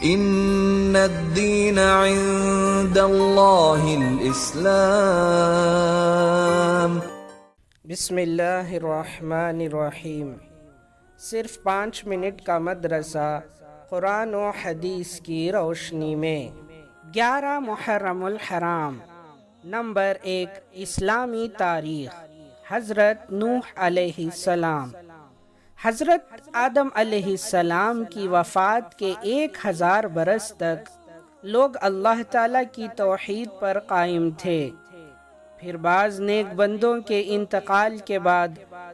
ان الدین عند اللہ الاسلام۔ بسم اللہ الرحمن الرحیم۔ صرف 5 منٹ کا مدرسہ قرآن و حدیث کی روشنی میں۔ 11 محرم الحرام۔ نمبر 1، اسلامی تاریخ۔ حضرت نوح علیہ السلام۔ حضرت آدم علیہ السلام کی وفات کے 1000 برس تک لوگ اللہ تعالیٰ کی توحید پر قائم تھے۔ پھر بعض نیک بندوں کے انتقال کے بعد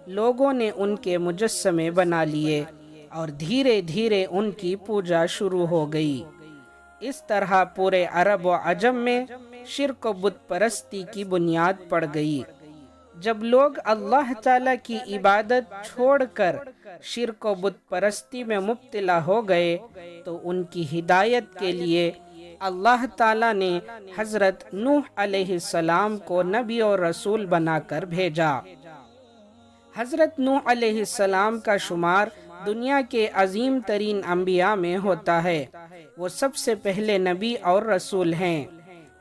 لوگوں نے ان کے مجسمے بنا لیے اور دھیرے دھیرے ان کی پوجا شروع ہو گئی۔ اس طرح پورے عرب و عجم میں شرک و بت پرستی کی بنیاد پڑ گئی۔ جب لوگ اللہ تعالیٰ کی عبادت چھوڑ کر شرک و بت پرستی میں مبتلا ہو گئے تو ان کی ہدایت کے لیے اللہ تعالیٰ نے حضرت نوح علیہ السلام کو نبی اور رسول بنا کر بھیجا۔ حضرت نوح علیہ السلام کا شمار دنیا کے عظیم ترین انبیاء میں ہوتا ہے۔ وہ سب سے پہلے نبی اور رسول ہیں۔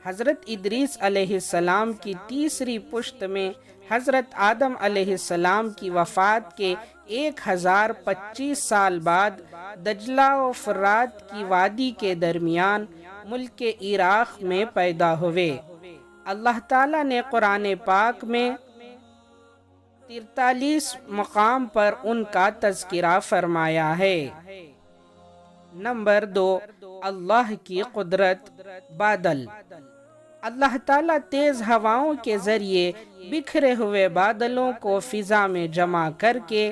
حضرت ادریس علیہ السلام کی تیسری پشت میں حضرت آدم علیہ السلام کی وفات کے 1025 سال بعد دجلہ و فرات کی وادی کے درمیان ملک عراق میں پیدا ہوئے۔ اللہ تعالیٰ نے قرآن پاک میں 43 مقام پر ان کا تذکرہ فرمایا ہے۔ نمبر 2، اللہ کی قدرت۔ بادل۔ اللہ تعالیٰ تیز ہواؤں کے ذریعے بکھرے ہوئے بادلوں کو فضا میں جمع کر کے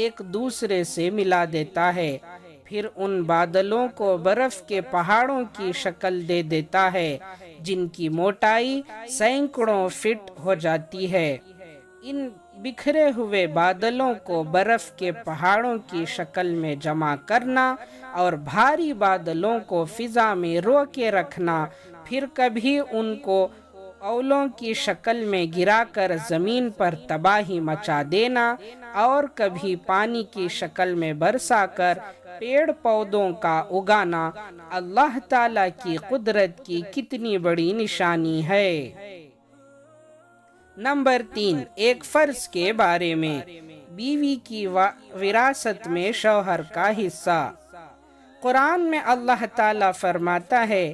ایک دوسرے سے ملا دیتا ہے، پھر ان بادلوں کو برف کے پہاڑوں کی شکل دے دیتا ہے جن کی موٹائی سینکڑوں فٹ ہو جاتی ہے۔ ان بکھرے ہوئے بادلوں کو برف کے پہاڑوں کی شکل میں جمع کرنا اور بھاری بادلوں کو فضا میں روکے رکھنا، پھر کبھی ان کو اولوں کی شکل میں گرا کر زمین پر تباہی مچا دینا اور کبھی پانی کی شکل میں برسا کر پیڑ پودوں کا اگانا اللہ تعالیٰ کی قدرت کی کتنی بڑی نشانی ہے۔ نمبر 3، ایک فرض کے بارے میں۔ بیوی کی وراثت میں شوہر کا حصہ۔ قرآن میں اللہ تعالیٰ فرماتا ہے،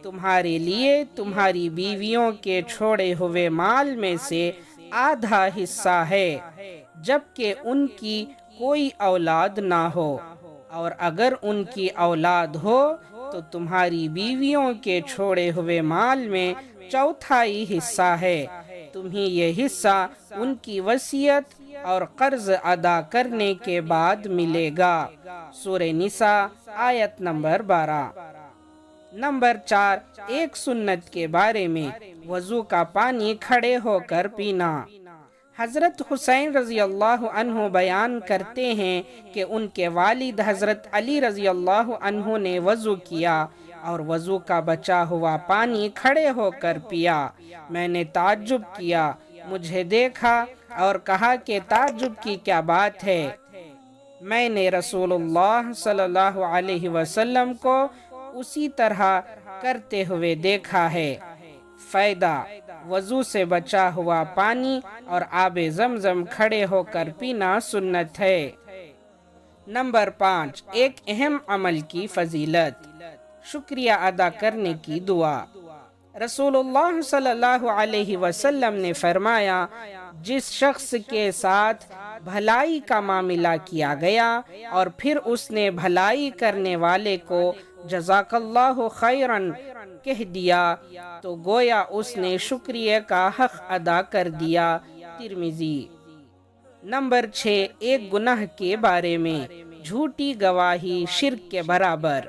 تمہارے لیے تمہاری بیویوں کے چھوڑے ہوئے مال میں سے آدھا حصہ ہے جبکہ ان کی کوئی اولاد نہ ہو، اور اگر ان کی اولاد ہو تو تمہاری بیویوں کے چھوڑے ہوئے مال میں چوتھائی حصہ ہے۔ تمہیں یہ حصہ ان کی وصیت اور قرض ادا کرنے کے بعد ملے گا۔ سورہ نساء آیت نمبر 12۔ نمبر 4، ایک سنت کے بارے میں۔ وضو کا پانی کھڑے ہو کر پینا۔ حضرت حسین رضی اللہ عنہ بیان کرتے ہیں کہ ان کے والد حضرت علی رضی اللہ عنہ نے وضو کیا اور وضو کا بچا ہوا پانی کھڑے ہو کر پیا۔ میں نے تعجب کیا، مجھے دیکھا اور کہا کہ تعجب کی کیا بات ہے؟ میں نے رسول اللہ صلی اللہ علیہ وسلم کو اسی طرح کرتے ہوئے دیکھا ہے۔ فائدہ: وضو سے بچا ہوا پانی اور آب زمزم کھڑے ہو کر پینا سنت ہے۔ نمبر 5، ایک اہم عمل کی فضیلت۔ شکریہ ادا کرنے کی دعا۔ رسول اللہ صلی اللہ علیہ وسلم نے فرمایا، جس شخص کے ساتھ بھلائی کا معاملہ کیا گیا اور پھر اس نے بھلائی کرنے والے کو جزاک اللہ خیراً کہہ دیا تو گویا اس نے شکریہ کا حق ادا کر دیا۔ ترمذی۔ نمبر 6، ایک گناہ کے بارے میں۔ جھوٹی گواہی شرک کے برابر۔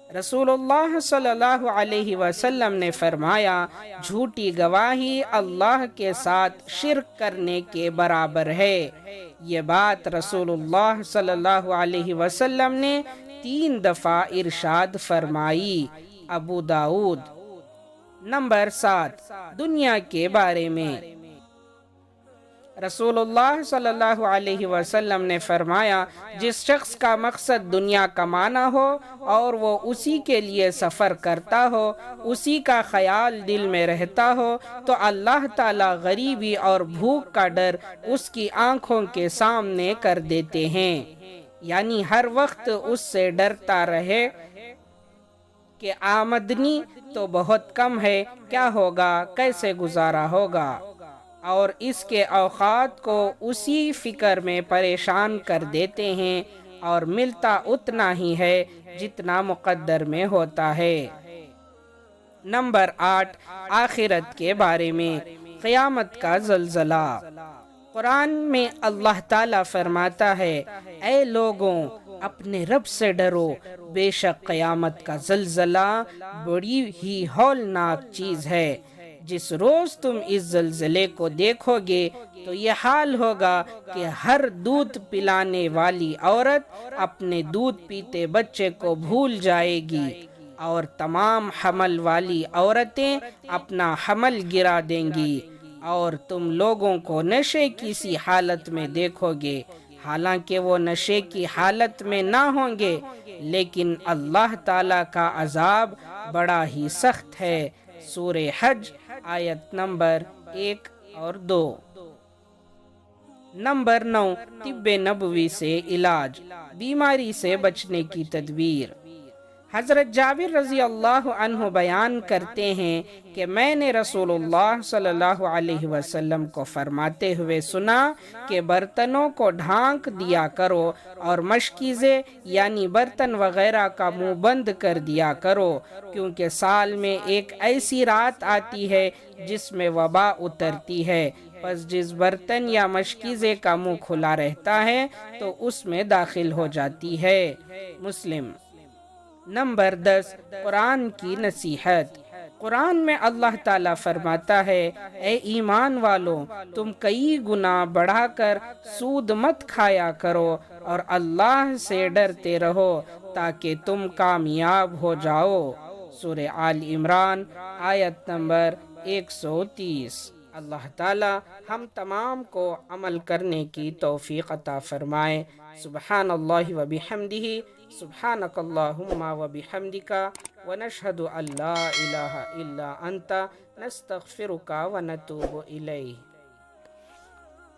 رسول اللہ صلی اللہ علیہ وسلم نے فرمایا، جھوٹی گواہی اللہ کے ساتھ شرک کرنے کے برابر ہے۔ یہ بات رسول اللہ صلی اللہ علیہ وسلم نے 3 دفعہ ارشاد فرمائی۔ ابو داؤد۔ نمبر 7، دنیا کے بارے میں۔ رسول اللہ صلی اللہ علیہ وسلم نے فرمایا، جس شخص کا مقصد دنیا کمانا ہو اور وہ اسی کے لیے سفر کرتا ہو، اسی کا خیال دل میں رہتا ہو، تو اللہ تعالیٰ غریبی اور بھوک کا ڈر اس کی آنکھوں کے سامنے کر دیتے ہیں، یعنی ہر وقت اس سے ڈرتا رہے کہ آمدنی تو بہت کم ہے، کیا ہوگا، کیسے گزارا ہوگا، اور اس کے اوقات کو اسی فکر میں پریشان کر دیتے ہیں، اور ملتا اتنا ہی ہے جتنا مقدر میں ہوتا ہے۔ نمبر 8، آخرت کے بارے میں، قیامت کا زلزلہ۔ قرآن میں اللہ تعالیٰ فرماتا ہے، اے لوگوں اپنے رب سے ڈرو، بے شک قیامت کا زلزلہ بڑی ہی ہولناک چیز ہے۔ جس روز تم اس زلزلے کو دیکھو گے تو یہ حال ہوگا کہ ہر دودھ پلانے والی عورت اپنے دودھ پیتے بچے کو بھول جائے گی، اور تمام حمل والی عورتیں اپنا حمل گرا دیں گی، اور تم لوگوں کو نشے کی سی حالت میں دیکھو گے، حالانکہ وہ نشے کی حالت میں نہ ہوں گے، لیکن اللہ تعالیٰ کا عذاب بڑا ہی سخت ہے۔ سورہ حج آیت نمبر 1 اور 2۔ نمبر 9، طب نبوی سے علاج، بیماری سے بچنے کی تدبیر۔ حضرت جابر رضی اللہ عنہ بیان کرتے ہیں کہ میں نے رسول اللہ صلی اللہ علیہ وسلم کو فرماتے ہوئے سنا کہ برتنوں کو ڈھانک دیا کرو اور مشکیزیں یعنی برتن وغیرہ کا منہ بند کر دیا کرو، کیونکہ سال میں ایک ایسی رات آتی ہے جس میں وبا اترتی ہے، پس جس برتن یا مشکیزے کا منہ کھلا رہتا ہے تو اس میں داخل ہو جاتی ہے۔ مسلم۔ نمبر 10، قرآن کی نصیحت۔ قرآن میں اللہ تعالیٰ فرماتا ہے، اے ایمان والو، تم کئی گناہ بڑھا کر سود مت کھایا کرو اور اللہ سے ڈرتے رہو تاکہ تم کامیاب ہو جاؤ۔ سورہ آل عمران آیت نمبر 130۔ اللہ تعالیٰ ہم تمام کو عمل کرنے کی توفیق عطا فرمائے۔ سبحان اللہ و بحمدہ، سبحانک اللہم و بحمدک، ونشہد ان لا الہ الا انت، نستغفرک و نتوب الیہ۔